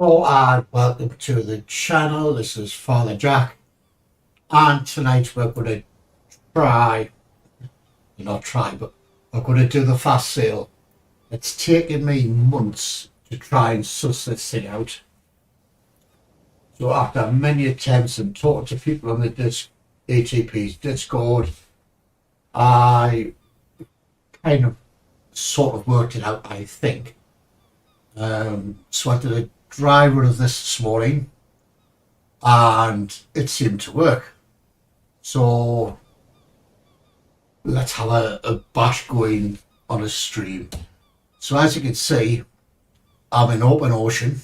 Hello and welcome to the channel. This is Father Jack, and tonight we're going to but we're going to do the fast sale. It's taken me months to try and suss this thing out. So after many attempts and talking to people on the ATP's Discord, I kind of sort of worked it out, I think. So I did a dry run of this morning and it seemed to work. So let's have a bash going on a stream. So as you can see, I'm in open ocean.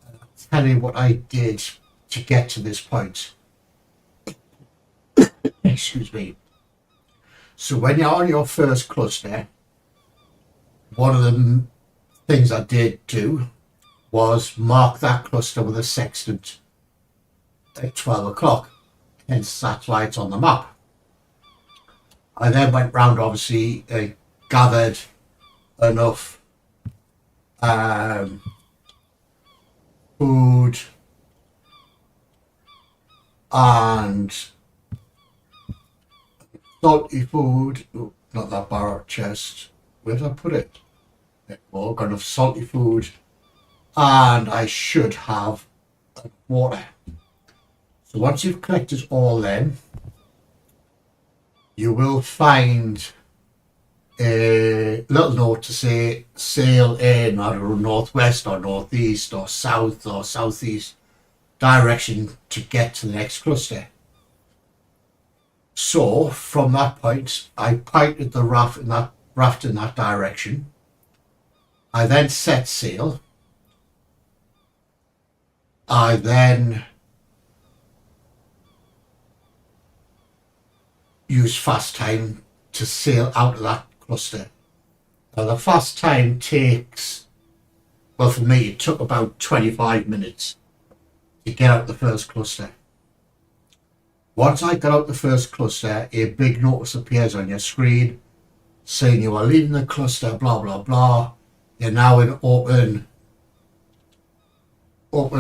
I'll tell you what I did to get to this point. Excuse me. So when you're on your first cluster, one of the things I did do was mark that cluster with a sextant at 12 o'clock, hence satellites on the map. I then went round, obviously, gathered enough food and salty food. Oh, not that barrel chest. Where did I put it? Well, got enough salty food, and I should have water. So once you've collected all them, you will find a little note to say sail in, I don't know, northwest or northeast or south or southeast direction to get to the next cluster. So from that point, I pointed the raft in that direction. I then set sail. I then use fast time to sail out of that cluster. Now the fast time takes, well, for me it took about 25 minutes to get out the first cluster. Once I got out the first cluster, a big notice appears on your screen saying you are leaving the cluster, blah blah blah. You're now in open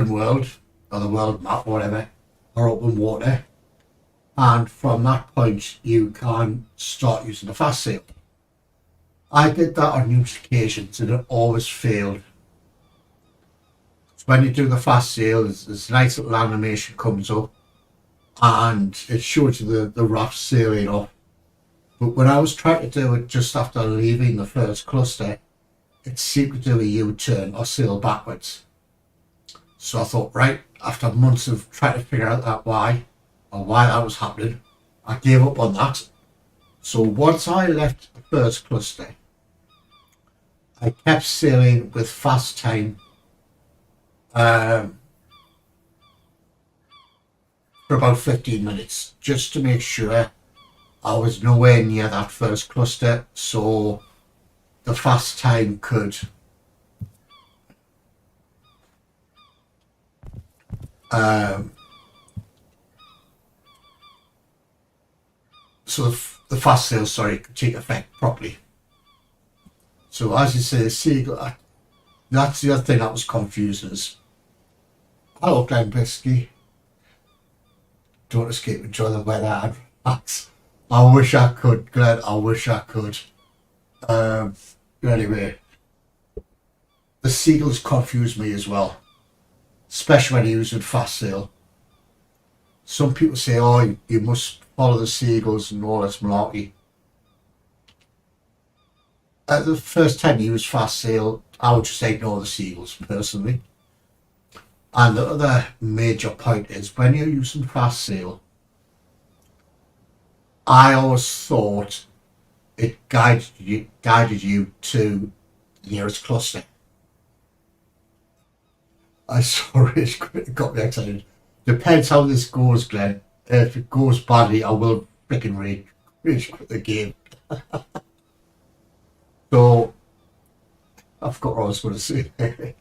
world, or the world map, whatever, or open water. And from that point, you can start using the fast sail. I did that on numerous occasions and it always failed. So when you do the fast sail, this nice little animation comes up and it shows you the raft sailing off. But when I was trying to do it just after leaving the first cluster, it seemed to do a U-turn or sail backwards. So I thought, right, after months of trying to figure out why that was happening, I gave up on that. So once I left the first cluster, I kept sailing with fast time for about 15 minutes, just to make sure I was nowhere near that first cluster, so the fast time could the fast sail, could take effect properly. So as you say, the seagull, that's the other thing that was confusing us. Hello, Glenn Bisky. Don't escape, enjoy the weather. I wish I could, Glenn, I wish I could. Anyway, the seagulls confuse me as well, especially when you're using fast sail. Some people say, oh, you must follow the seagulls and all this malarkey. The first time you use fast sail, I would just ignore the seagulls personally. And the other major point is when you're using fast sail, I always thought it guided you to the nearest cluster. I saw it got me excited. Depends how this goes, Glenn. If it goes badly, I will freaking rage quit the game. So I forgot what I was going to say. So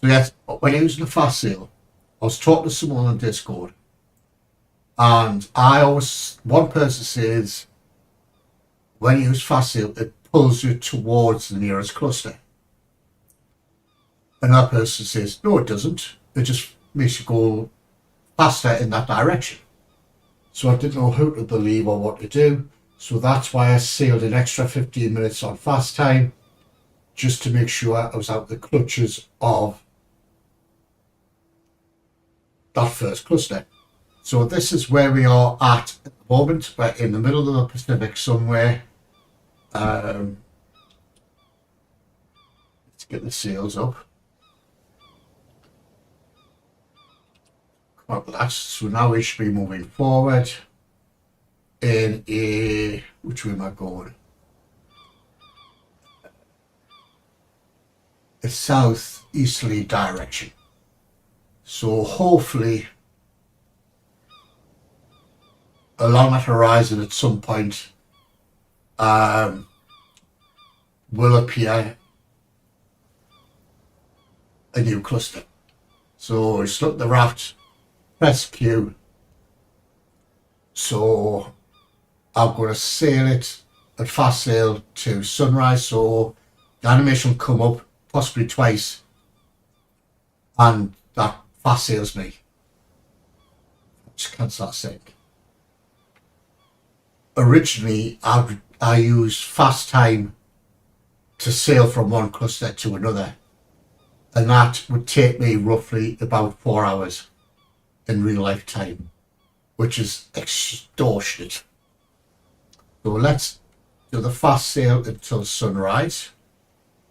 yes, when I was using the fast sail, I was talking to someone on Discord, and one person says when you use fast sail, it pulls you towards the nearest cluster. Another person says, no, it doesn't. It just makes you go faster in that direction. So I didn't know who to believe or what to do. So that's why I sailed an extra 15 minutes on fast time, just to make sure I was out of the clutches of that first cluster. So this is where we are at the moment. We're in the middle of the Pacific somewhere. Let's get the sails up. Come up with that. So now we should be moving forward in a, which way am I going? A southeasterly direction. So hopefully along that horizon at some point will appear a new cluster. So just look at the raft, press Q. So I'm going to sail it at fast sail to sunrise, so the animation will come up possibly twice and that fast sails me. Just cancel that sync. Originally I used fast time to sail from one cluster to another, and that would take me roughly about 4 hours in real life time, which is extortionate. So let's do the fast sail until sunrise.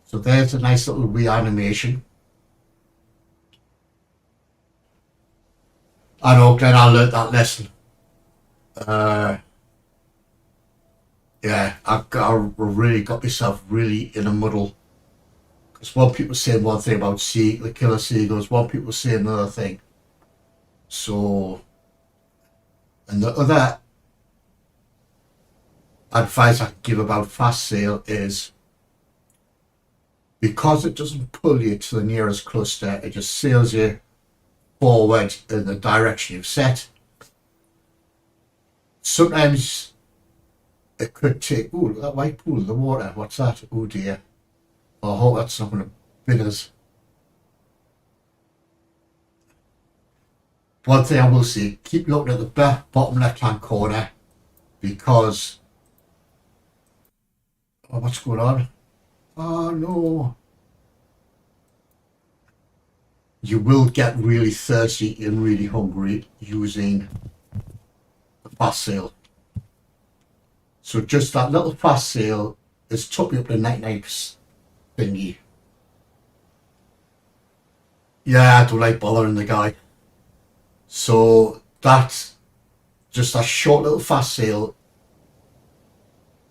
So there's a nice little reanimation. I know, Glenn, I learnt that lesson. Yeah, I really got myself really in a muddle. Because one people saying one thing about the killer seagulls, one people say another thing. So, and the other advice I can give about fast sail is, because it doesn't pull you to the nearest cluster, it just sails you forward in the direction you've set. Sometimes it could take, ooh, look at that white pool in the water, what's that? Oh dear. I hope that's not going to bit us. One thing I will say, keep looking at the bottom left hand corner, because, oh, what's going on? Oh no. You will get really thirsty and really hungry using the fast sail. So just that little fast sail has took me up to 99% thingy. Yeah, I don't like bothering the guy. So that's just that short little fast sail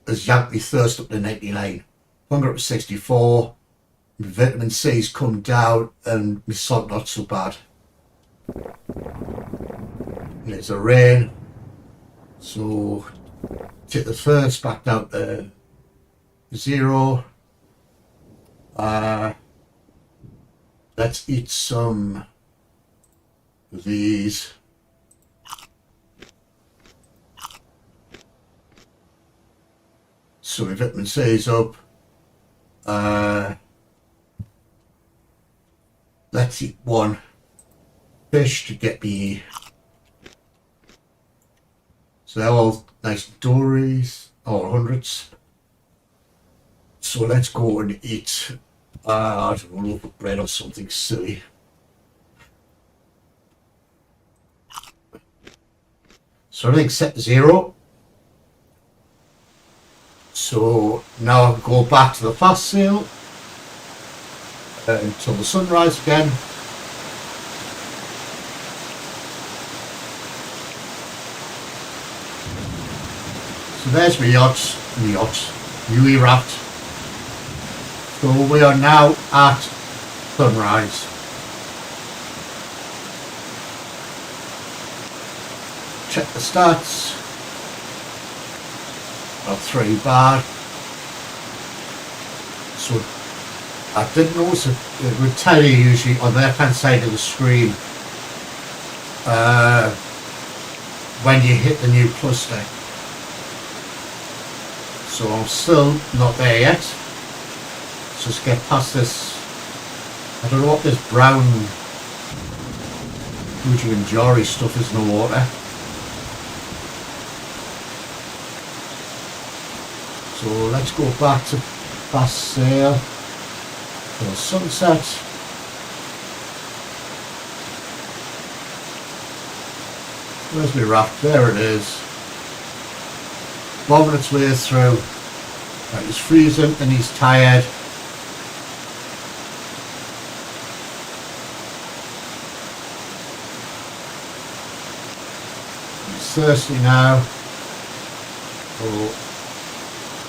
has yanked me thirst up to 99. Hunger up to 64. My vitamin C's come down and my salt not so bad. There's a rain. So take the thirst back down to 0. Let's eat some of these. So my vitamin C is up. Let's eat one fish to get me. So they're all nice dories, all hundreds. So let's go and eat, I don't know, loaf of bread or something silly. So everything's set to 0. So now I'll go back to the fast sail until the sunrise again. So there's my UE raft. So we are now at sunrise. Check the stats. Not 3 bad. So I didn't notice it would tell you usually on the left hand side of the screen when you hit the new cluster. So I'm still not there yet. Let's just get past this I don't know what this brown Fuji and Jory stuff is in the water. So let's go back to fast sail for sunset. Where's my raft? There it is. Bobbing its way through. Right, he's freezing and he's tired. He's thirsty now. Oh,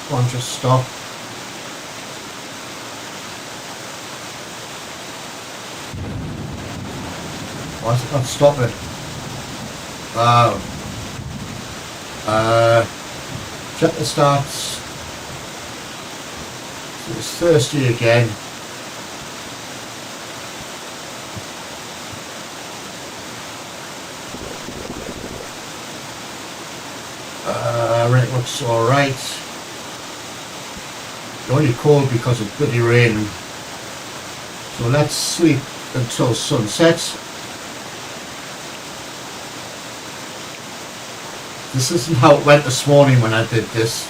come on, just stop. Why is it not stopping? Wow. Check the stats. So it's thirsty again. It looks alright. It's only cold because it's bloody raining. So let's sleep until sunset. This isn't how it went this morning when I did this.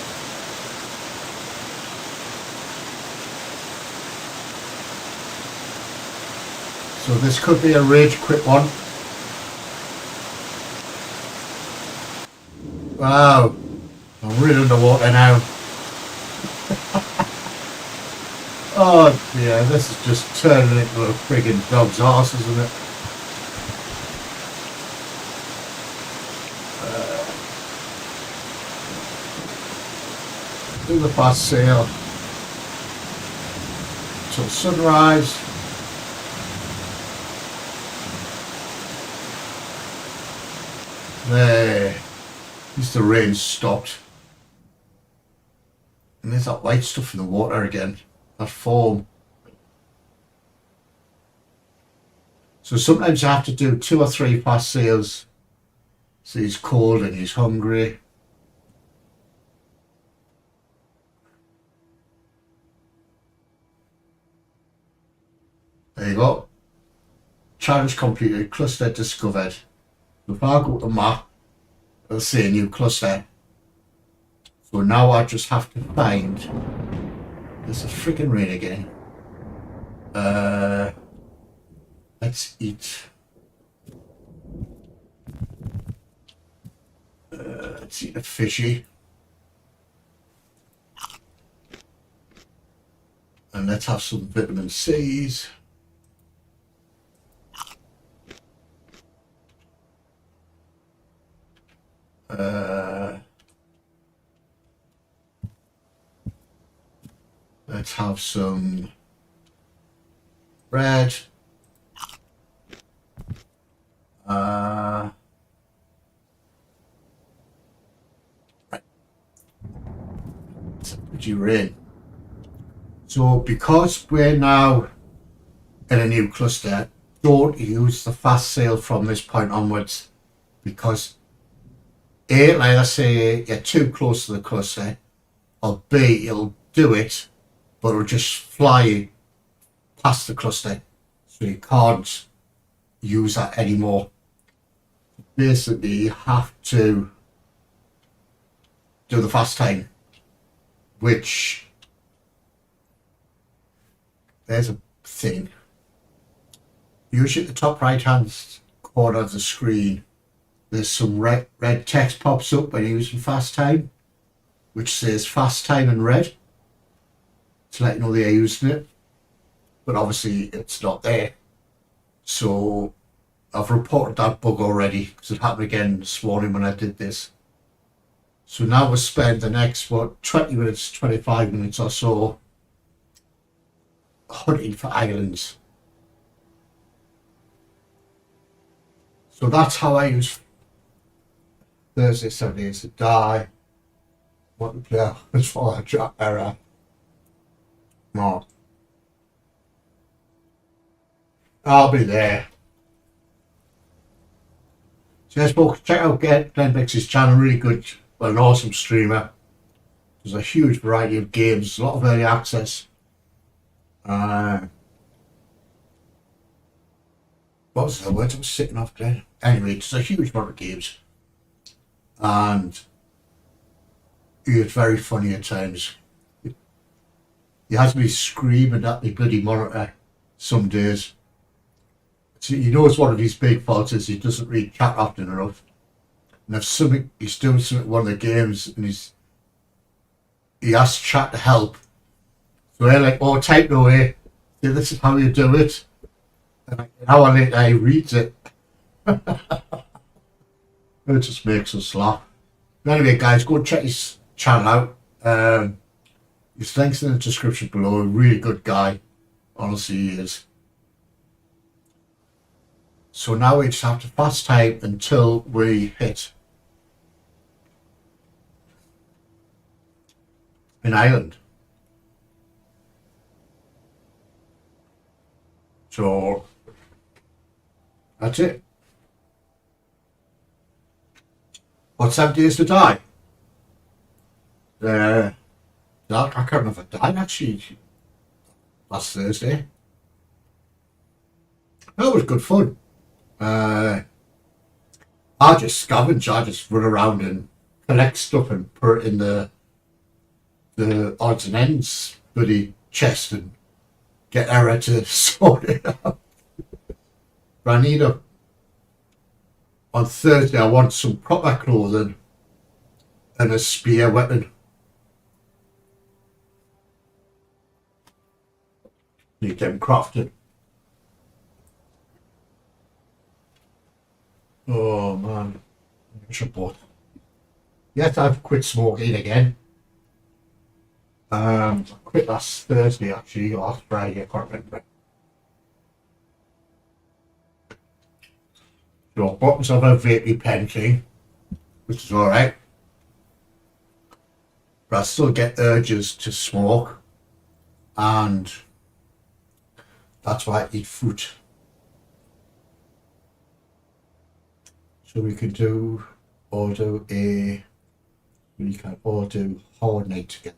So this could be a rage quit one. Wow, I'm really underwater now. Oh dear, this is just turning into a friggin' dog's arse, isn't it? Do the fast sail till sunrise. There, at least the rain stopped. And there's that white stuff in the water again, that foam. So sometimes you have to do 2 or 3 fast sails. So he's cold and he's hungry. There you go. Challenge completed, cluster discovered. So if I go to map, it'll say new cluster. So now I just have to find. There's a freaking rain again. Let's eat. Let's eat a fishy. And let's have some vitamin C's. Let's have some bread. Right. It's a pretty rain. So because we're now in a new cluster, don't use the fast sail from this point onwards, because A, like I say, you're too close to the cluster, or B, it'll do it, but it'll just fly past the cluster, so you can't use that anymore. Basically, you have to do the fast time, which, there's a thing. Usually at the top right hand corner of the screen, there's some red text pops up when you're using fast time, which says fast time in red, to let you know they're using it. But obviously it's not there. So I've reported that bug already, because it happened again this morning when I did this. So now we'll spend the next, 20 minutes, 25 minutes or so hunting for islands. So that's how I use Thursday, 7 days to die. Multiplayer as far as drop error. No. I'll be there. So yes, folks, check out Glenn Bix's channel, really good, well, an awesome streamer. There's a huge variety of games, a lot of early access. what was the words I was sitting off there? Anyway, it's a huge amount of games, and it's very funny at times. He has me screaming at me bloody monitor some days. So he knows one of his big faults is he doesn't read chat often enough. And if something he's doing something one of the games and he asks chat to help. So they're like, oh, type away. See, this is how you do it. And like, an hour later he reads it. It just makes us laugh. But anyway, guys, go check his channel out. His links in the description below. A really good guy. Honestly, he is. So now we just have to fast time until we hit an island. So that's it. What, 7 days to die? I can't remember if I died actually last Thursday. That was good fun. I just scavenge, I just run around and collect stuff and put it in the odds and ends bloody chest and get error to sort it out. But I need on Thursday I want some proper clothing and a spear weapon. Need them crafted. Oh man, I should bought. Yes, I've quit smoking again. I quit last Thursday actually, or last Friday, I can't remember. So I bought myself a vapey pen thing, which is alright. But I still get urges to smoke, and that's why I eat fruit. So we can do hard night together.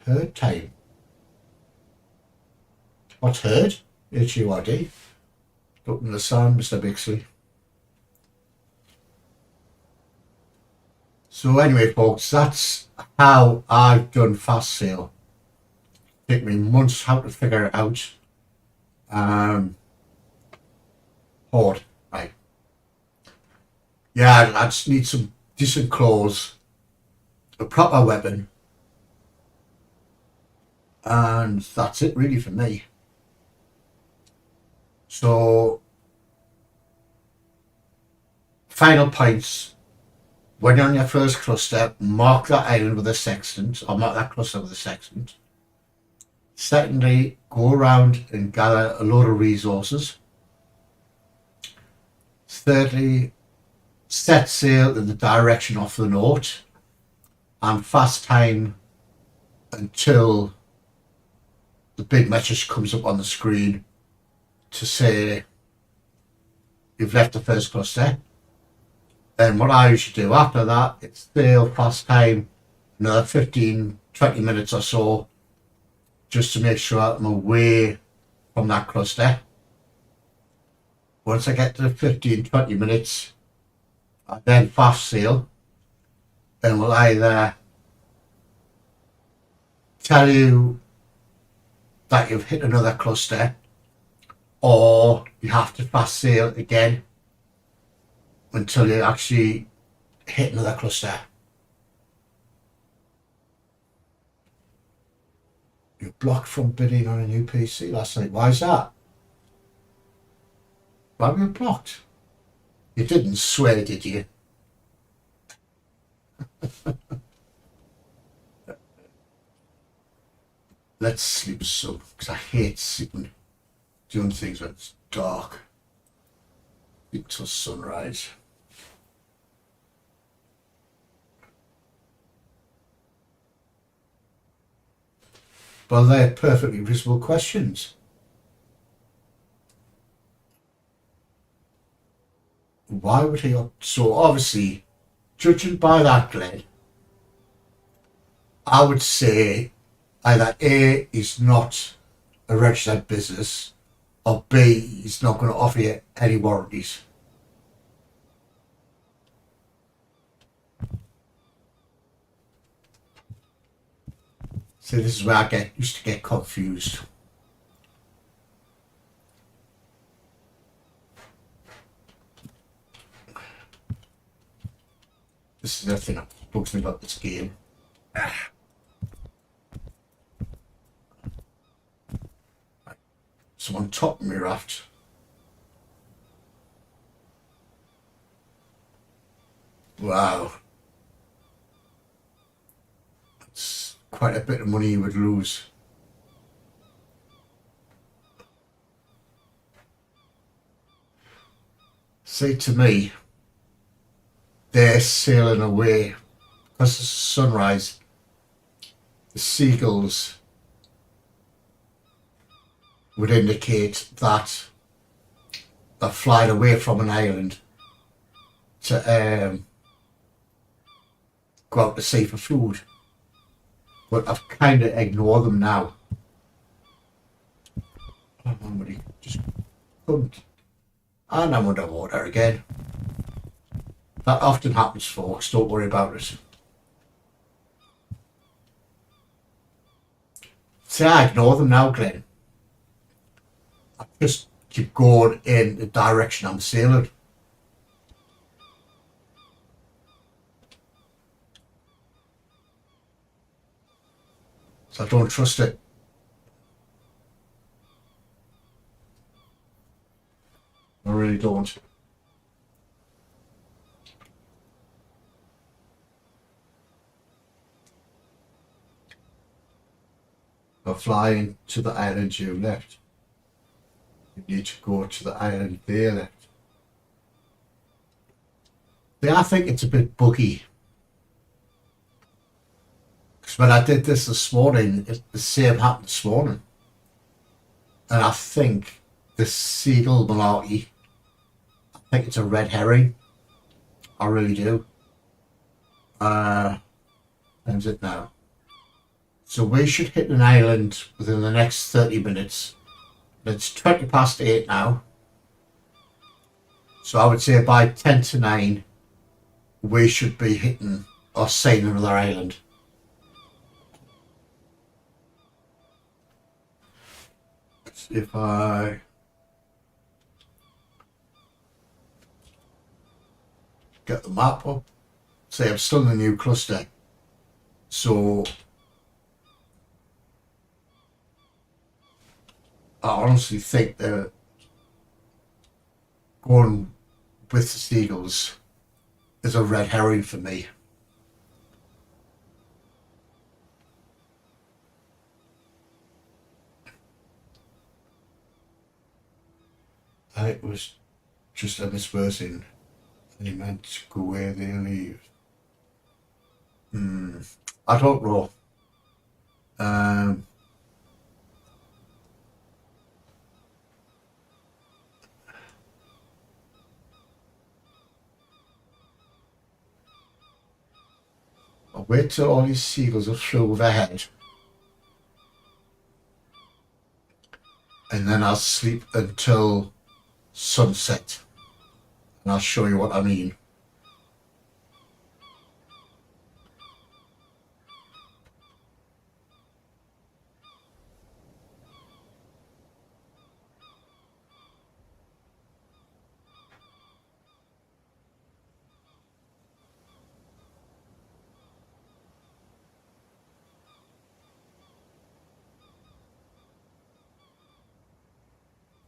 Herd time. What's herd? H-U-R-D. Don't understand, Mr. Bixley. So anyway, folks, that's how I've done fast sale. It took me months how to figure it out. Hard, right. Yeah, I just need some decent clothes, a proper weapon, and that's it really for me. So, final points. When you're on your first cluster, mark that island with a sextant, or mark that cluster with a sextant. Secondly, go around and gather a load of resources. Thirdly, set sail in the direction of the note and fast time until the big message comes up on the screen to say you've left the first cluster. And what I usually do after that, it's sail, fast time, another 15-20 minutes or so, just to make sure I'm away from that cluster. Once I get to 15-20 minutes, I then fast sail, and will either tell you that you've hit another cluster, or you have to fast sail again until you actually hit another cluster. You're blocked from bidding on a new PC last night. Why is that? Why were you blocked? You didn't swear, did you? Let's sleep some, because I hate sleeping, doing things when it's dark. Sleep till sunrise. But they're perfectly reasonable questions. Why would he? So obviously, judging by that, Glenn, I would say either A, he's not a registered business, or B, he's not going to offer you any warranties. So this is where I used to get confused. This is the thing that bugs me about this game. So on top of my raft, wow, that's quite a bit of money you would lose. See, to me, they're sailing away because it's sunrise. The seagulls would indicate that they're flying away from an island to go out to sea for food. But I've kind of ignored them now. Oh, somebody just couldn't. And I'm underwater again. That often happens, folks. Don't worry about it. See, I ignore them now, Glenn. I just keep going in the direction I'm sailing. So I don't trust it. I really don't. We're flying to the island you left. You need to go to the island they left. Yeah, I think it's a bit buggy. Because when I did this morning, the same happened this morning. And I think the seagull malarkey, I think it's a red herring. I really do. How's it now? So we should hit an island within the next 30 minutes. It's 20 past 8 now. So I would say by 10 to 9, we should be hitting or seeing another island. If I get the map up, say I'm still in the new cluster. So I honestly think that going with the seagulls is a red herring for me. It was just a misversing. He meant to go where they leave. I don't know. I'll wait till all these seagulls have flew overhead. And then I'll sleep until sunset. And I'll show you what I mean.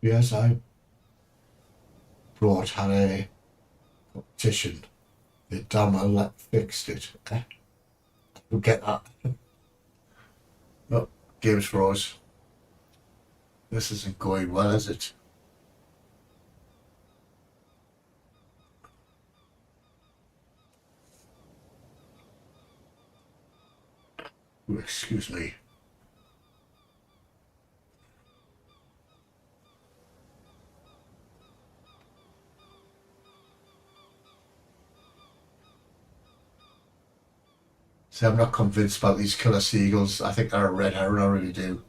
Yes, I had a competition. The damn well fixed it. We'll get that. No, game's froze. This isn't going well, is it? Ooh, excuse me. So I'm not convinced about these killer seagulls. I think they're a red herring, I really do.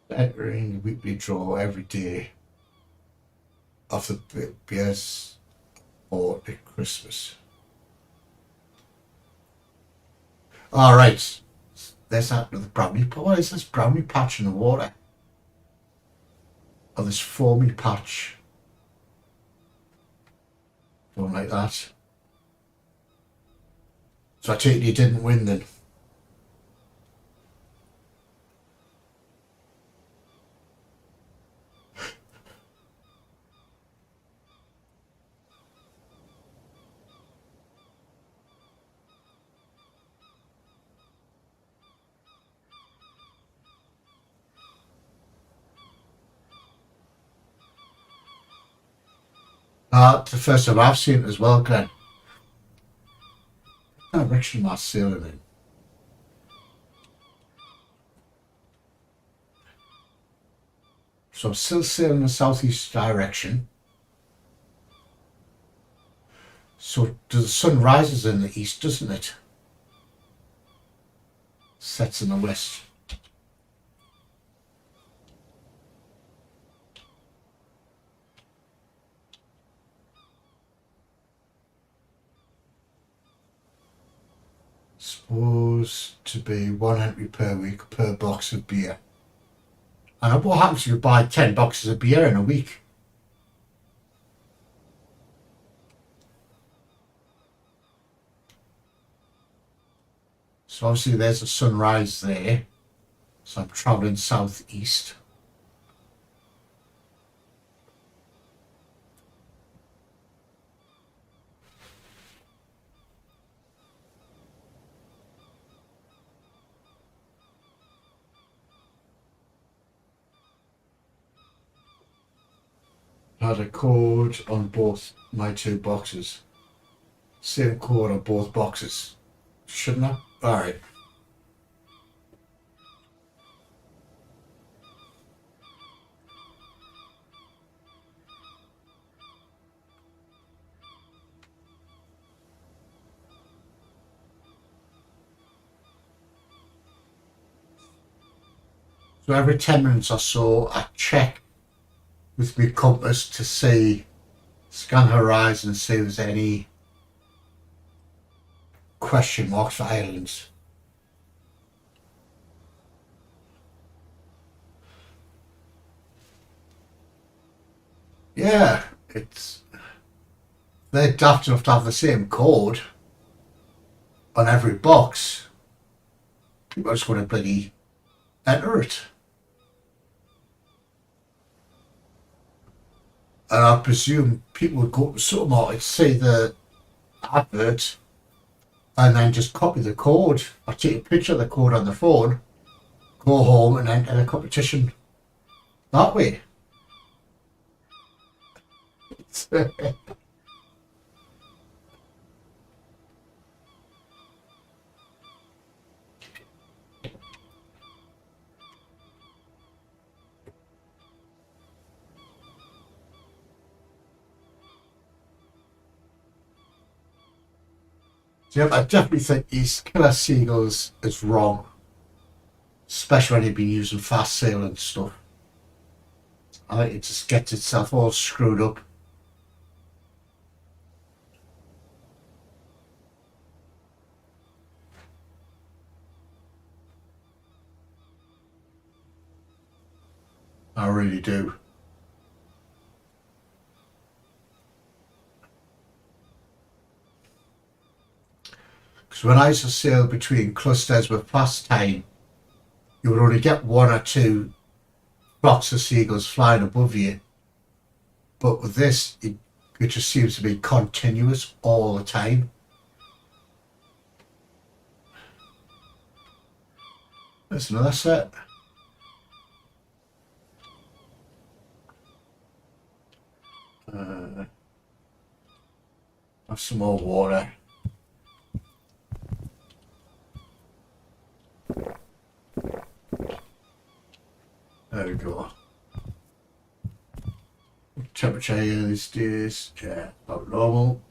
Entering the weekly draw every day of the beers or at Christmas. All right, there's that with the brownie. What is this brownie patch in the water? Oh, this foamy patch. Don't like that. So I take it you didn't win then. It's the first time I've seen it as well, Glenn. What direction am I sailing in? So I'm still sailing in the southeast direction. So the sun rises in the east, doesn't it? Sets in the west. Supposed to be 1 entry per week per box of beer. And what happens if you buy 10 boxes of beer in a week? So obviously there's a sunrise there. So I'm travelling southeast. Had a code on both my two boxes. Same code on both boxes. Shouldn't I? Alright. So every 10 minutes or so I check with my compass to see, scan horizon and see if there's any question marks for islands. Yeah, they're daft enough to have the same code on every box. People are just going to bloody enter it. And I presume people would go to the supermarket, see the advert, and then just copy the code or take a picture of the code on the phone, go home and enter the competition that way. Yeah, I definitely think these killer seagulls is wrong, especially when you've been using fast sail and stuff. I think it just gets itself all screwed up. I really do. Because when I used to sail between clusters with fast time, you would only get one or two flocks of seagulls flying above you. But with this, it just seems to be continuous all the time. There's another set. some more water. There we go. Temperature here these days, yeah, about normal.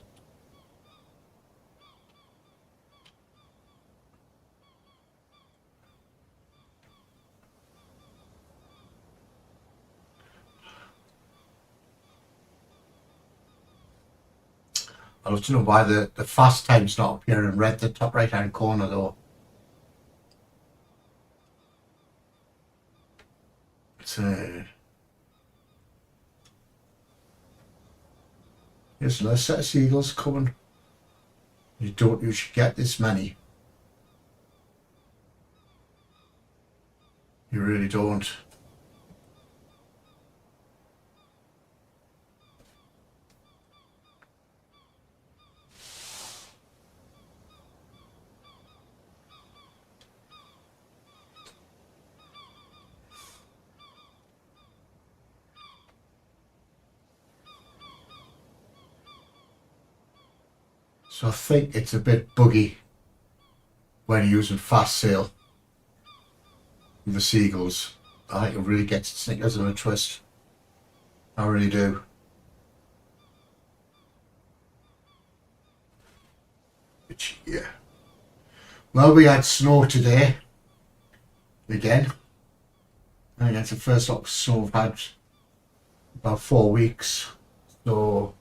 I'd love to know why the fast time's not appearing in red, the top right hand corner though. Here's another set of seagulls coming. You don't usually get this many. You really don't. So I think it's a bit buggy when you're using fast sail with the seagulls. I think it really gets its knickers in a twist. I really do. But yeah. Well, we had snow today. Again. I think that's the first lot of snow we've had about 4 weeks. So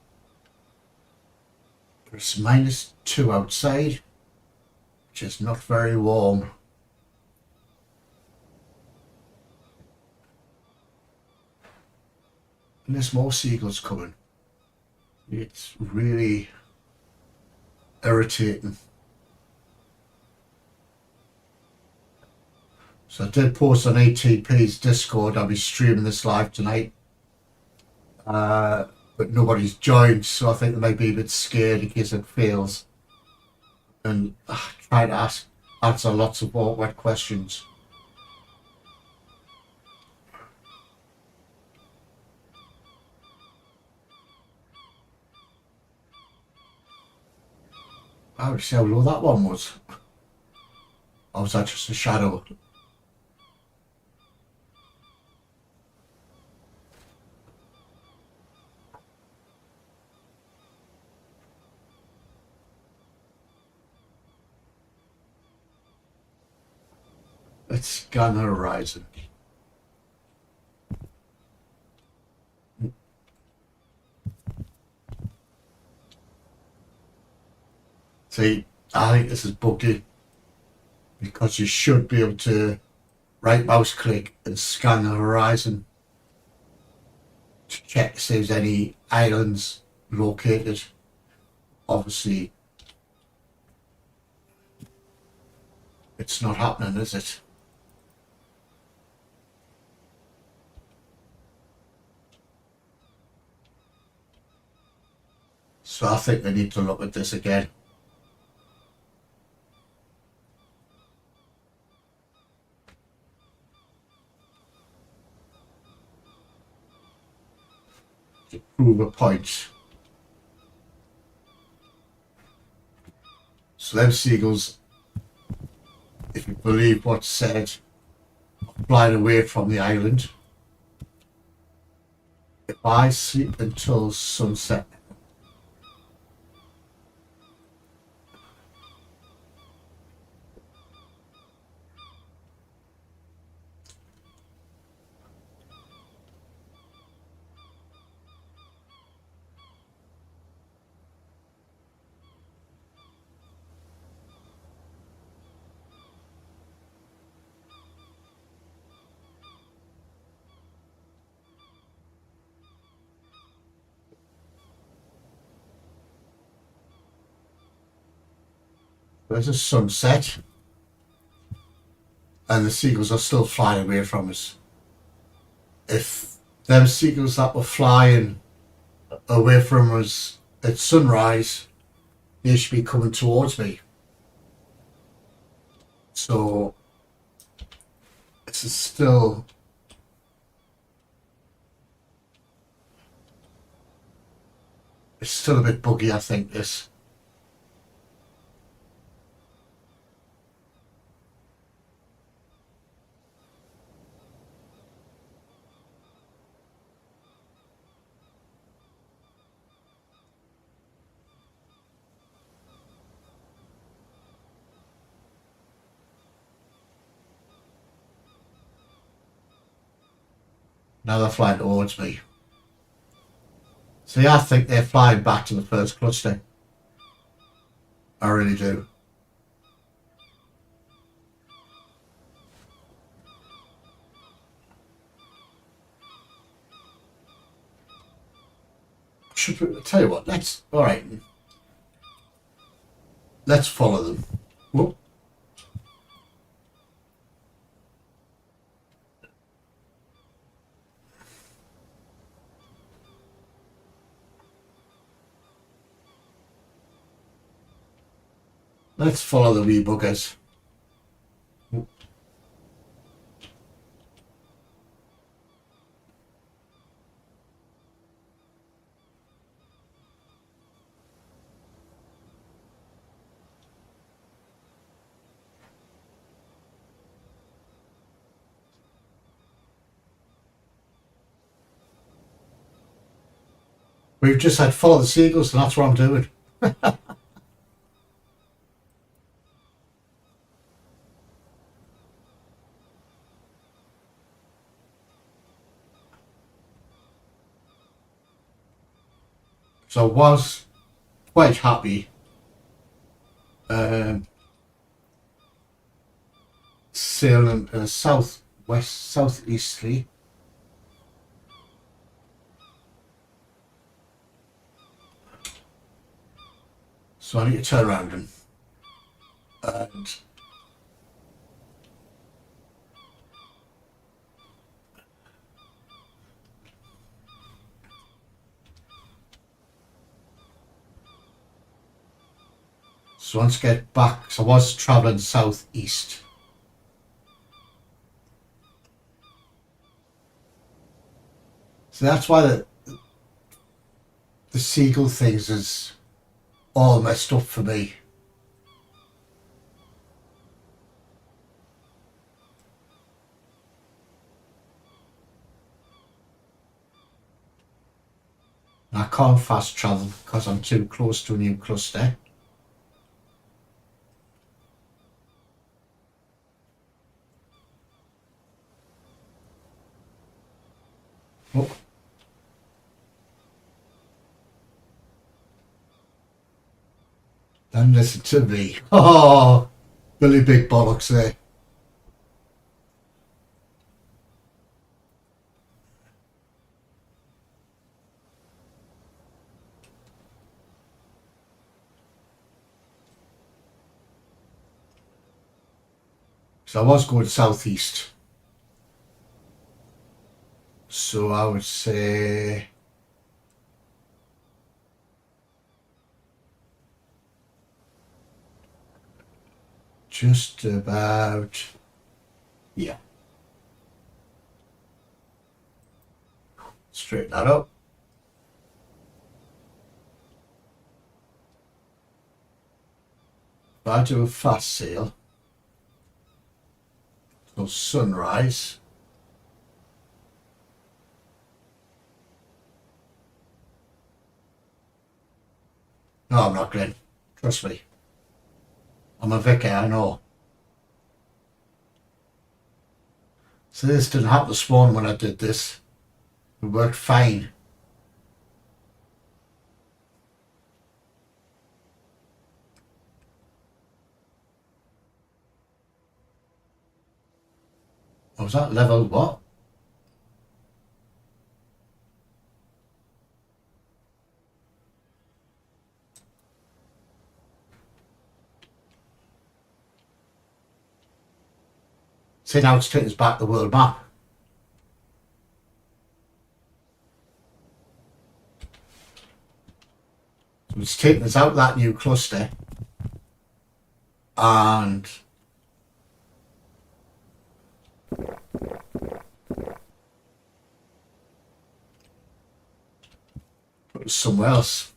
it's -2 outside, which is not very warm. And there's more seagulls coming. It's really irritating. So I did post on ATP's Discord, I'll be streaming this live tonight. But nobody's joined, so I think they might be a bit scared in case it fails. And try to answer lots of awkward questions. I would see how low that one was. Or was that just a shadow? Let's scan the horizon. See, I think this is buggy because you should be able to right mouse click and scan the horizon to check if there's any islands located. Obviously, it's not happening, is it? So I think they need to look at this again. To prove a point. So them seagulls, if you believe what's said, are flying away from the island. If I sleep until sunset, there's a sunset and the seagulls are still flying away from us. If them seagulls that were flying away from us at sunrise, they should be coming towards me. So this is still a bit buggy, I think, this. Now they're flying towards me. See, I think they're flying back to the first cluster. I really do. Should tell you what, alright. Let's follow them. Whoop. Let's follow the wee buggers. Whoop. We've just had follow the seagulls, and that's what I'm doing. So I was quite happy sailing southeasterly. So I need to turn around and so once I get back, so I was travelling southeast. So that's why the seagull things is all messed up for me. I can't fast travel because I'm too close to a new cluster. Oh. Then listen to me. Oh, really big bollocks there. So I was going southeast. So I would say just about, yeah. Straighten that up. If I do a fast sail, so sunrise. No, I'm not, Glenn. Trust me. I'm a vicar, I know. So this didn't happen this morning when I did this. It worked fine. Oh, was that level what? See, now it's taking us back to the world map. So it's taking us out that new cluster and put us somewhere else.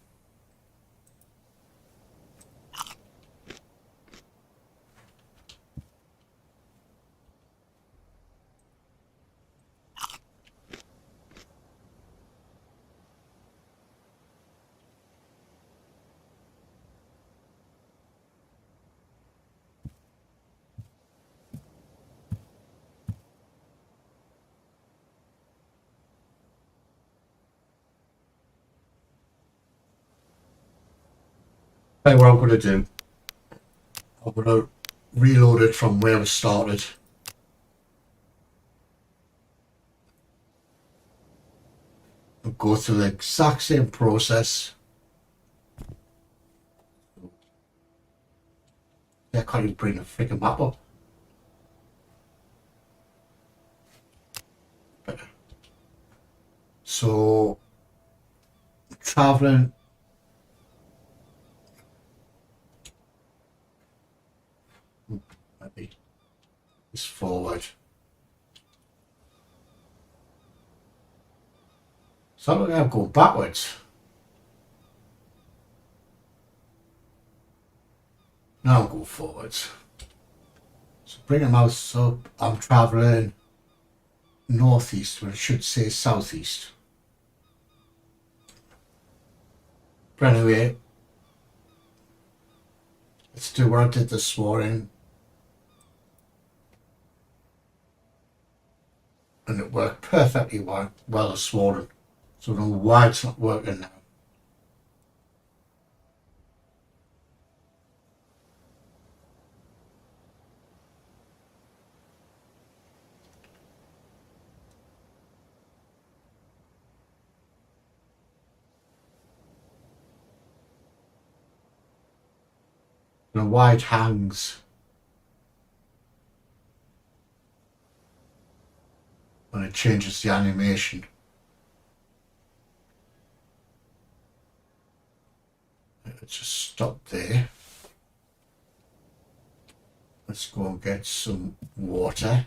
Hey, what I'm going to do, I'm going to reload it from where we started. And go through the exact same process. I can't even bring the freaking map up. So, traveling. Maybe it's forward. So look, I'm going backwards. Now I'm going forwards. So bring the mouse up. I'm traveling northeast, but it should say southeast. But anyway, let's do what I did this morning. And it worked perfectly well this morning. So I don't know why it's not working now. I don't know why it hangs when it changes the animation. Let's just stop there. Let's go and get some water.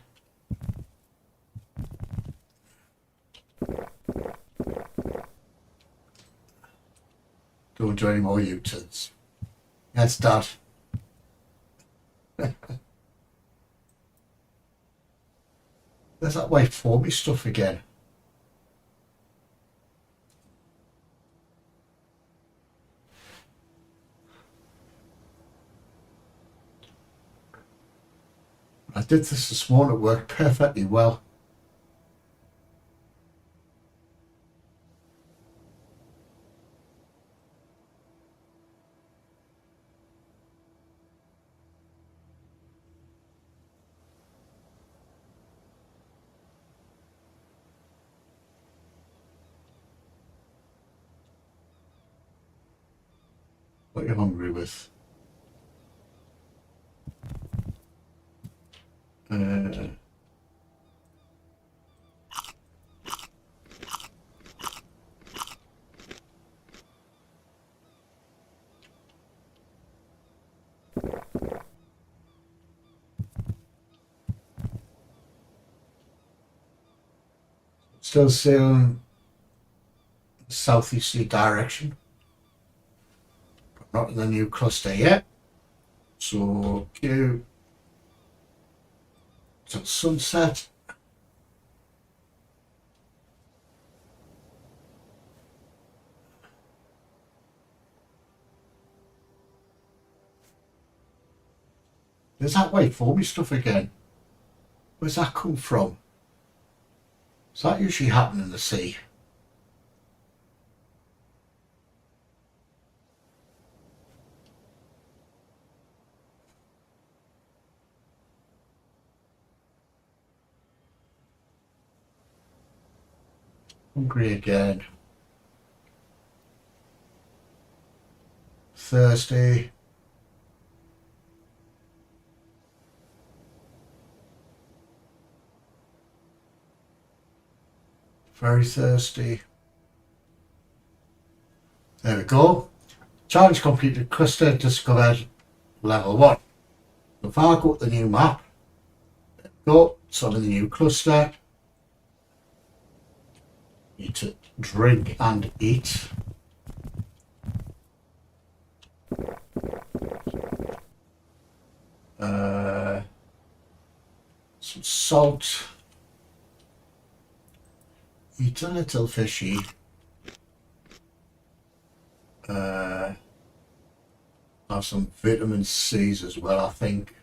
Don't do any more U-turns. Let's start. There's that white foamy stuff again. I did this morning, it worked perfectly well. What are you hungry with? Still sailing southeasterly direction, but not in the new cluster yet. So go to sunset. There's that white foamy stuff again. Where's that come from? Does that usually happen in the sea? Hungry again. Thirsty. Very thirsty. There we go. Challenge completed. Cluster discovered. Level 1. If I go to the new map, there we go. So I'm in the new cluster. Need to drink and eat. Some salt. Eat a little fishy. Have some vitamin C's as well, I think.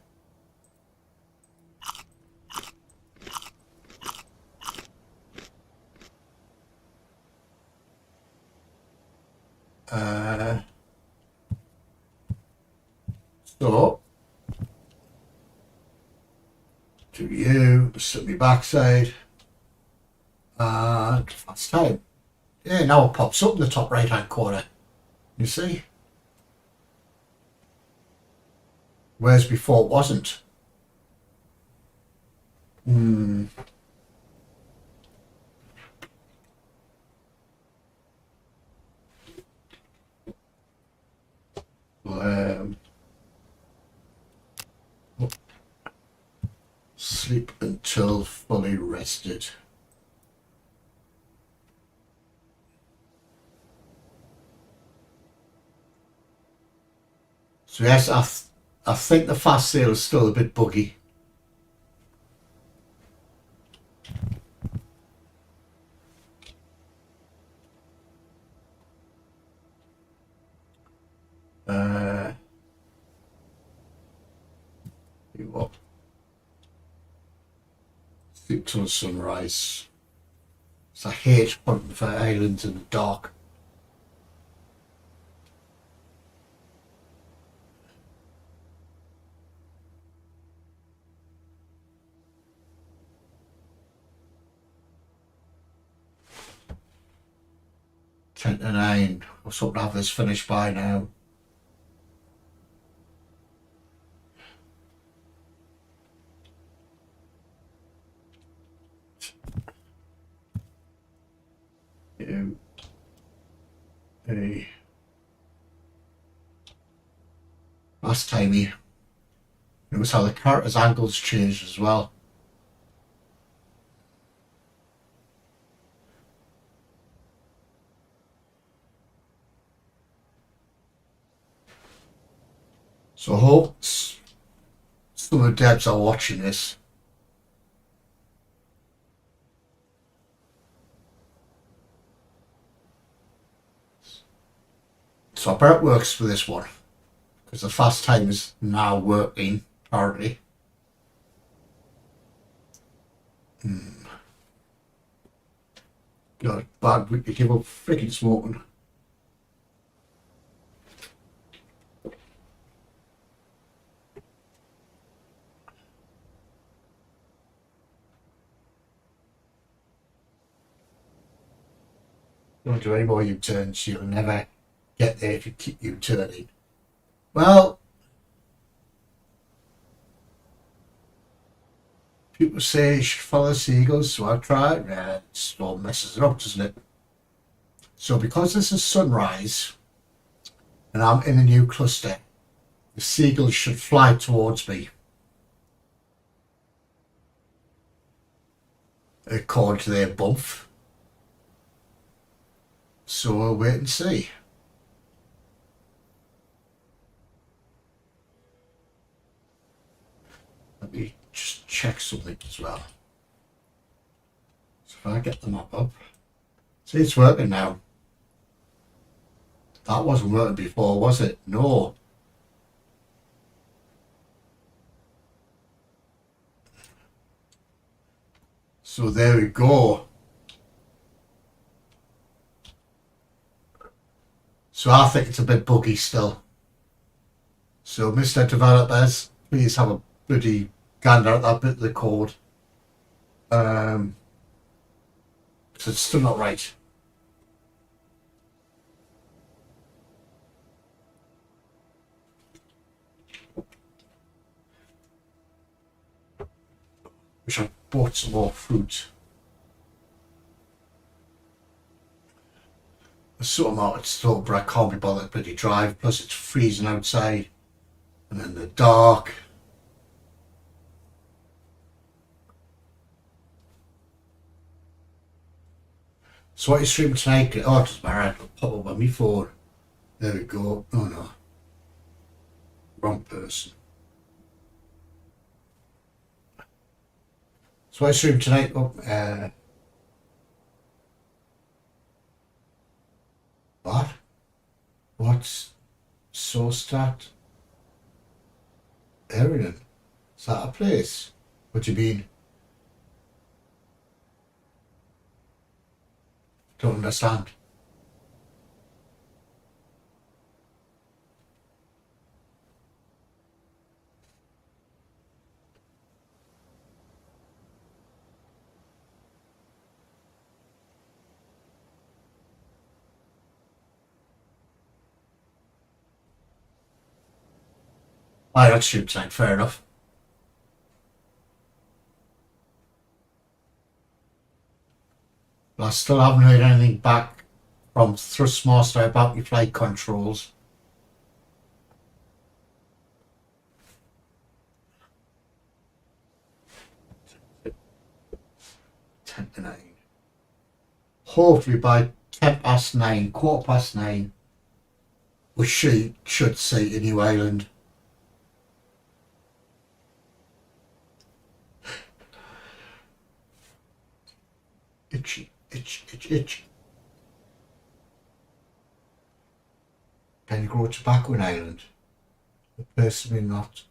So, to you, set me backside, and fast time. Yeah, now it pops up in the top right hand corner. You see? Whereas before it wasn't. Um, sleep until fully rested. So yes, I think the fast sale is still a bit buggy. What? Sleep till sunrise. So I hate hunting for islands in the dark. Ten to 9. I was hoping to have this finished by now. Last time notice how the character's angles changed as well. So I hope some of the devs are watching this. So I bet it works for this one, because the fast time is now working, apparently. God, bad week to give up freaking smoking. Don't do any more U-turns, you'll never get there if you keep U-turning. Well, people say you should follow the seagulls, so I tried. Yeah, it still messes it up, doesn't it? So because this is sunrise, and I'm in a new cluster, the seagulls should fly towards me, according to their bump. So we'll wait and see. Let me just check something as well. So if I get the map up, see, it's working now. That wasn't working before, was it? No. So there we go. So I think it's a bit buggy still. So Mr. Developers, please have a bloody gander at that bit of the code. So it's still not right. Wish I bought some more fruit. There's some out at store, but I can't be bothered to bloody drive. Plus it's freezing outside. And in the dark. So what are you streaming tonight? Oh, it doesn't matter. It'll pop up on my phone. There we go. Oh no. Wrong person. So I stream tonight. Oh, what? What's so start? Erin? Is that a place? What do you mean? Don't understand. I got stream tonight, fair enough. But I still haven't heard anything back from Thrustmaster about your flight controls. Ten to 9. Hopefully by 9:10, 9:15, we should see a new island. Itchy, itch, itch, itch. Can you grow tobacco in Ireland? The person may not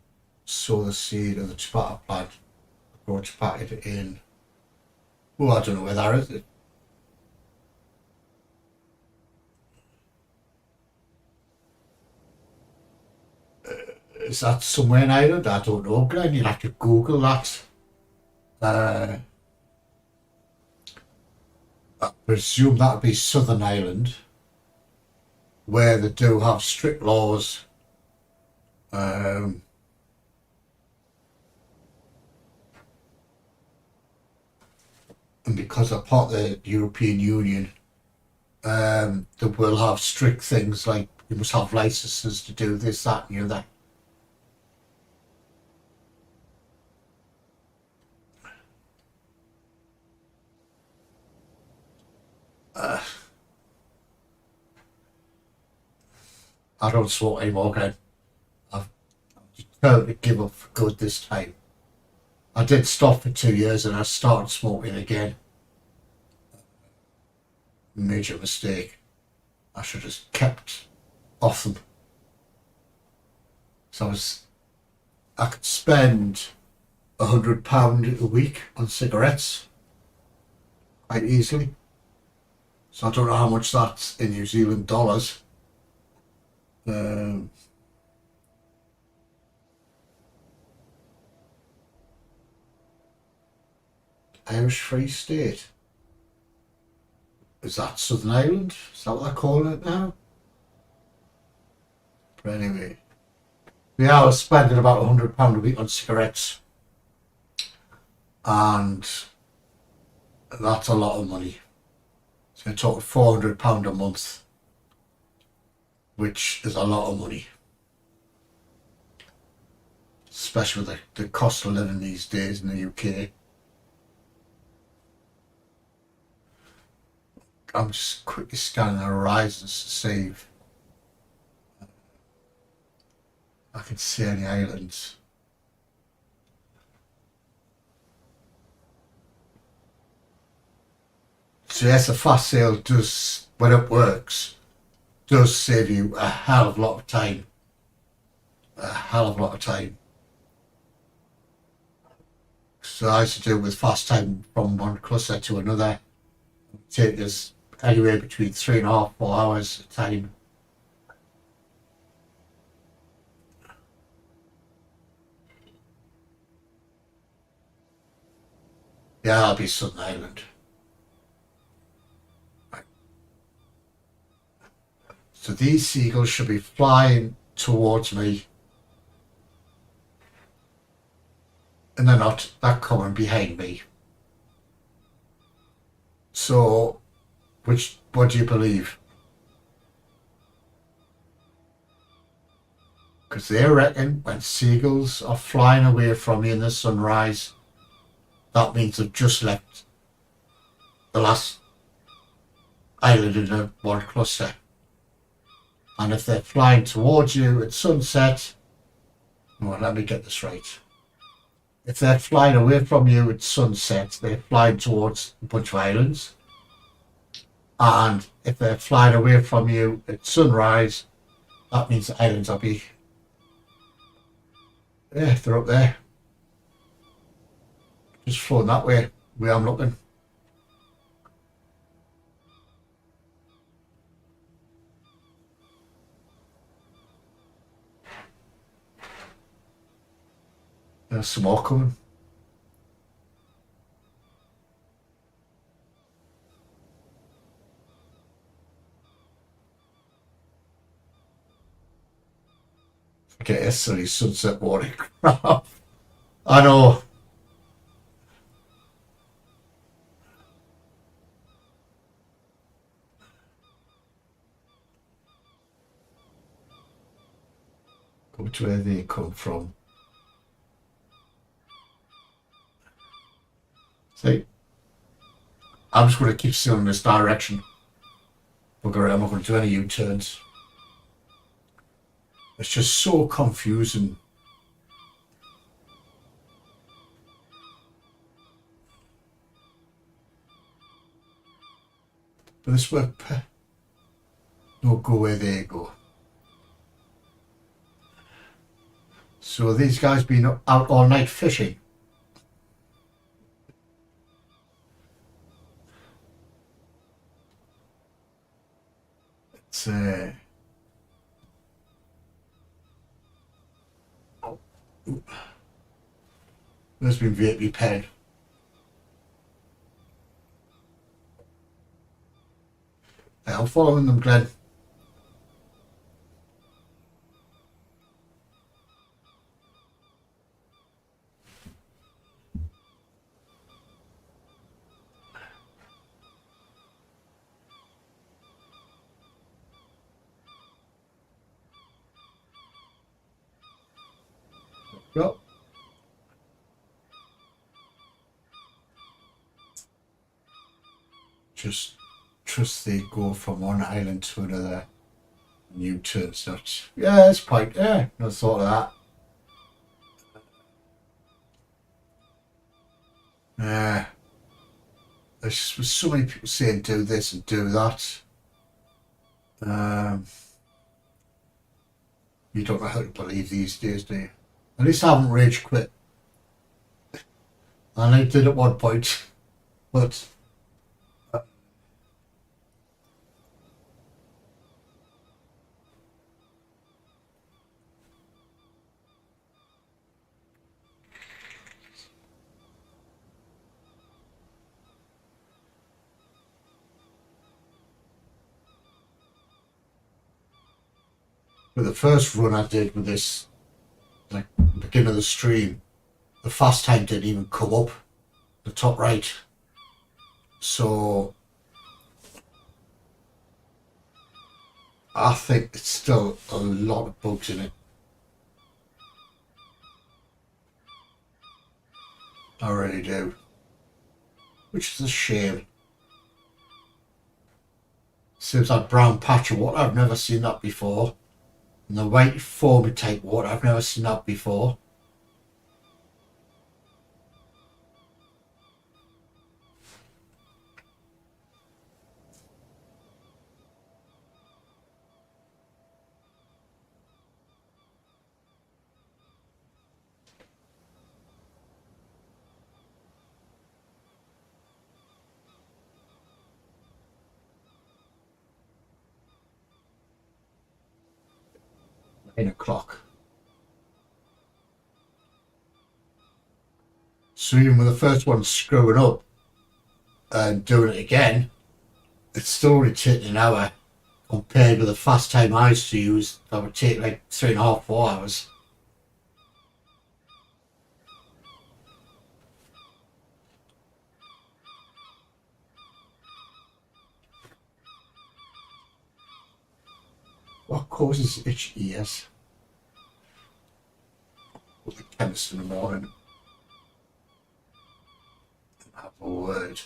sow the seed of the tobacco plant, grow tobacco in. Oh, I don't know where that is. Is that somewhere in Ireland? I don't know, Glenn. You'll have to Google that. I presume that would be Southern Ireland, where they do have strict laws. And because they're part of the European Union, they will have strict things like you must have licenses to do this, that, and the other. I don't smoke anymore, Glenn. I've determined to give up for good this time. I did stop for 2 years and I started smoking again. Major mistake. I should have just kept off them. So I could spend £100 a week on cigarettes quite easily. So I don't know how much that's in New Zealand dollars. Irish Free State. Is that Southern Ireland? Is that what they're calling it now? But anyway. Yeah, I was spending about £100 a week on cigarettes. And that's a lot of money. So I talk £400 a month, which is a lot of money. Especially with the cost of living these days in the UK. I'm just quickly scanning the Ryzen to see if I can see any islands. So yes, a fast sale does, when it works, does save you a hell of a lot of time. A hell of a lot of time. So I used to do with fast time from one cluster to another. Take us anywhere between 3.5, 4 hours of time. Yeah, that'll be Southern Ireland. Right. So these seagulls should be flying towards me. And they're not, they're coming behind me. So, what do you believe? Because they reckon when seagulls are flying away from you in the sunrise, that means they've just left the last island in the one cluster. And if they're flying towards you at sunset, well, let me get this right. If they're flying away from you at sunset, they're flying towards a bunch of islands. And if they're flying away from you at sunrise, that means the islands will be, yeah, they're up there. Just floating that way, where I'm looking. There's some more coming. Get a silly sunset water crap. I know. Go to where they come from. See? I'm just going to keep still in this direction. I'm not going to do any U-turns. It's just so confusing. But this work, no, go where they go. So these guys been out all night fishing. It's there's been repaired. I'm following them, Glenn. Well, just trust they go from one island to another. New turn such. Yeah, it's quite. Yeah, no thought of that. Yeah. There's so many people saying do this and do that. You don't know how to believe these days, do you? At least I haven't rage quit. And I did at one point, but with the first run I did with this, like beginning of the stream, the fast time didn't even come up the top right. So I think it's still a lot of bugs in it. I really do. Which is a shame. Seems like brown patch of water, I've never seen that before. And the white foamy type water, I've never seen that before. O'clock. So even with the first one screwing up and doing it again, it's still only taking an hour compared with the fast time I used to use. That would take like 3.5, 4 hours. What causes itchy ears? With the chemist in the morning. Have a word.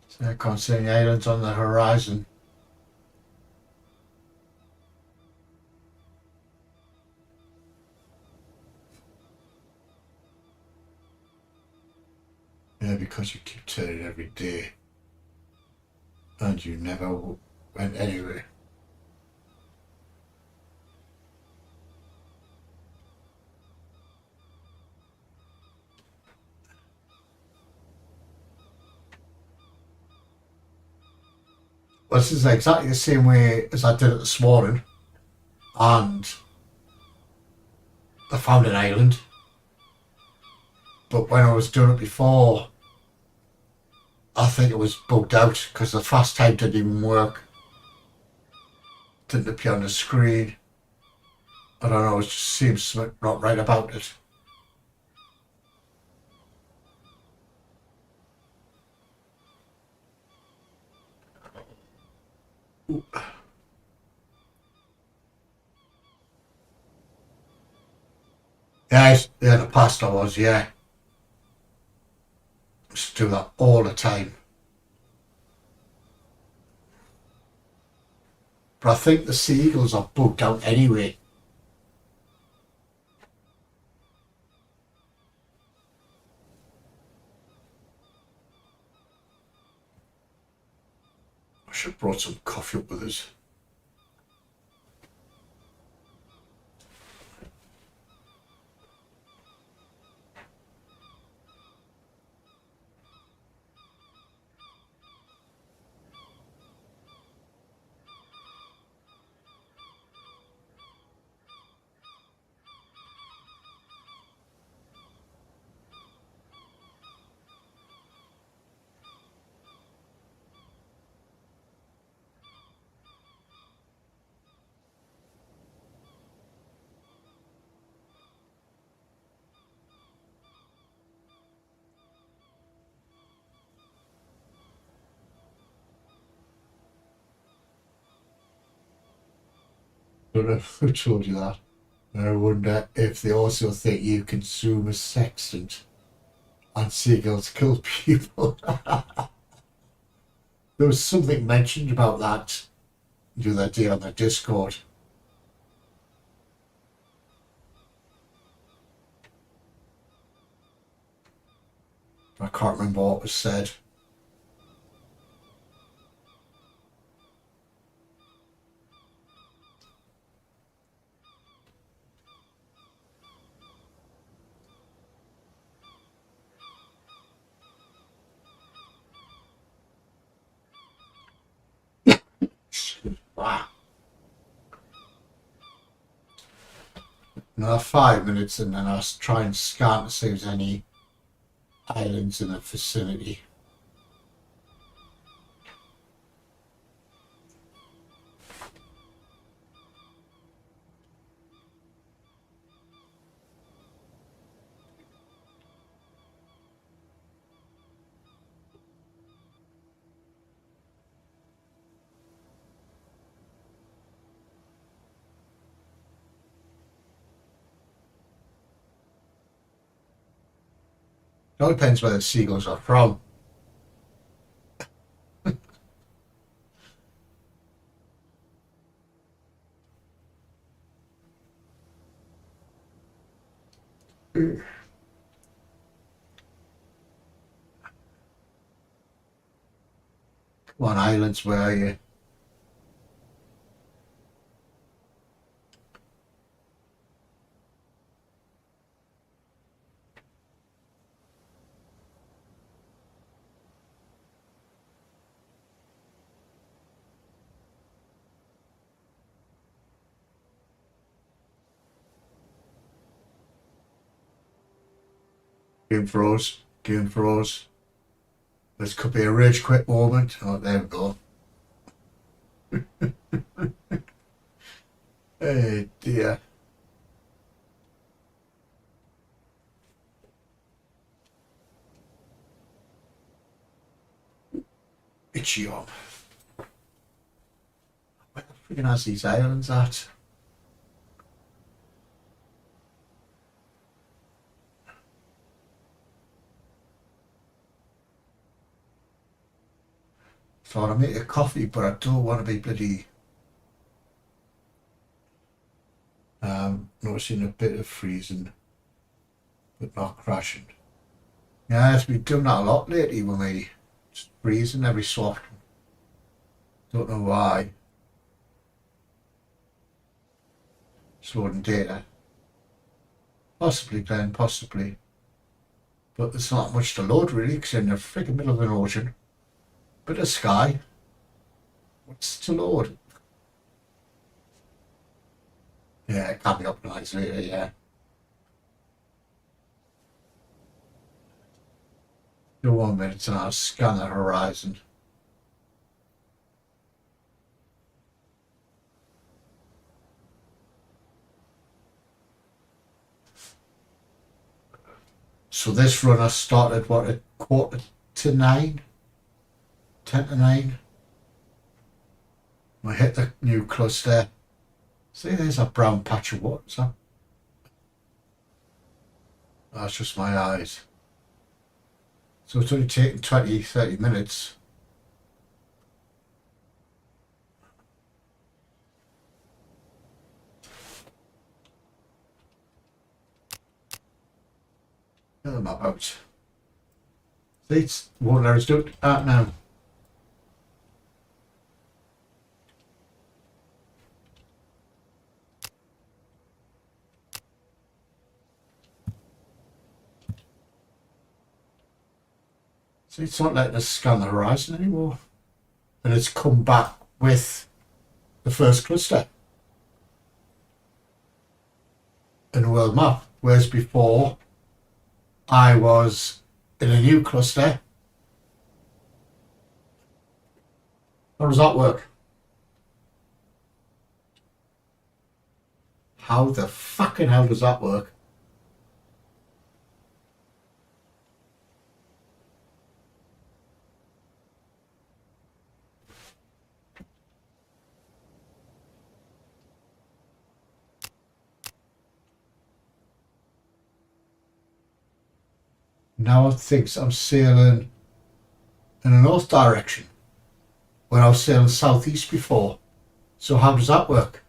So I can't see any islands on the horizon. Yeah, because you keep turning every day. And you never went anywhere. Well, this is exactly the same way as I did it this morning. And I found an island. But when I was doing it before, I think it was bugged out because the fast time didn't even work. Didn't appear on the screen. I don't know, it just seems something not right about it. Ooh. Yeah, in the past I was, yeah. Just do that all the time. But I think the seagulls are bugged out anyway. I should have brought some coffee up with us. I don't know who told you that. I wonder if they also think you consume a sextant and seagulls kill people. There was something mentioned about that the other day on the Discord. I can't remember what was said. Another 5 minutes and then I'll try and scan to see if there's any islands in the vicinity. It all depends where the seagulls are from. What islands were you? Game froze. Game froze. This could be a rage quit moment. Oh, there we go. Hey dear. Itchy up. Where the freaking has these islands at? Thought I'd make a coffee, but I don't want to be bloody noticing a bit of freezing, but not crashing. Yeah, it's been doing that a lot lately with me. Just freezing every so often. Don't know why. Loading data. Possibly, Glenn, possibly. But there's not much to load really, because you're in the freaking middle of an ocean. Bit of sky. What's to load? Yeah, it can be optimized later, yeah. Do 1 minute and I'll scan the horizon. So this run I started what at 8:45, 10 to 9. We hit the new cluster. See, there's a brown patch of water. So that's just my eyes. So it's only taking 20-30 minutes. Get the map out. See, it's what I was doing at now. See, it's not letting us scan the horizon anymore. And it's come back with the first cluster in the world map. Whereas before, I was in a new cluster. How does that work? How the fucking hell does that work? Now it thinks I'm sailing in a north direction when I was sailing southeast before. So how does that work?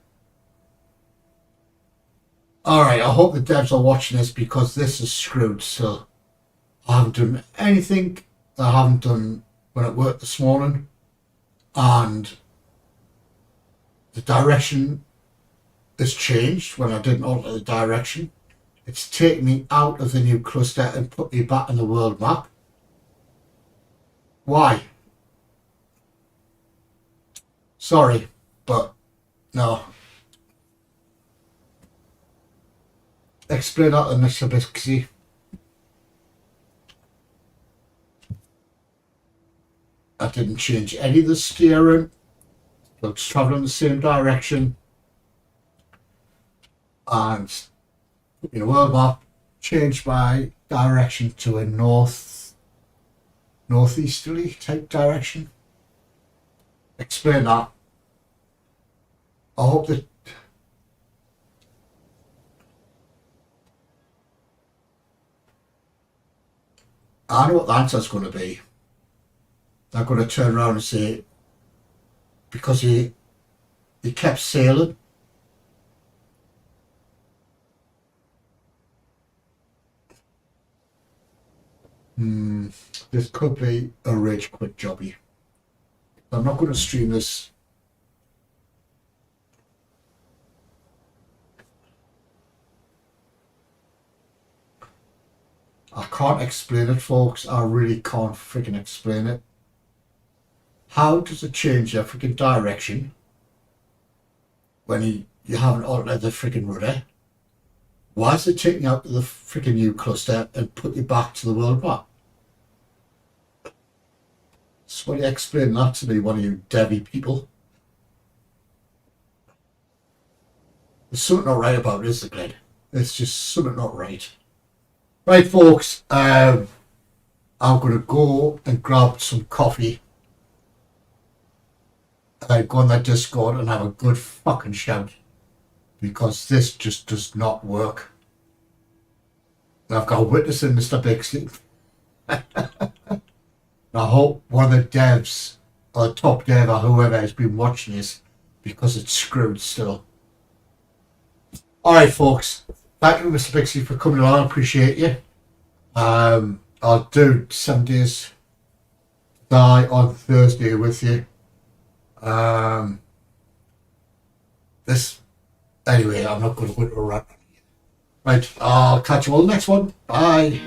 Alright, I hope the devs are watching this because this is screwed. So I haven't done anything that I haven't done when at work this morning. And the direction has changed when I didn't alter the direction. It's taken me out of the new cluster and put me back in the world map. Why? Sorry, but no. Explain that to Mr. Bixby. I didn't change any of the steering. It's traveling the same direction. And in a world map, change my direction to a northeasterly type direction. Explain that. I hope that I know what the answer's going to be. They're going to turn around and say because he kept sailing. This could be a rage quit jobby. I'm not going to stream this. I can't explain it, folks. I really can't freaking explain it. How does it change your freaking direction when you haven't altered the freaking rudder? Why is it taking you out to the freaking new cluster and put you back to the world map? So will you explain that to me, one of you devy people? There's something not right about it, is there, Glenn? It's just something not right. Right, folks, I'm going to go and grab some coffee. Go on that Discord and have a good fucking shout. Because this just does not work. And I've got a witness in Mr. Bixley. I hope one of the devs, or the top dev, or whoever has been watching this, because it's screwed still. Alright, folks. Thank you, Mr. Bixley, for coming along. I appreciate you. I'll do 7 days die on Thursday with you. Anyway, I'm not going to go into a rant. Right, I'll catch you all next one. Bye.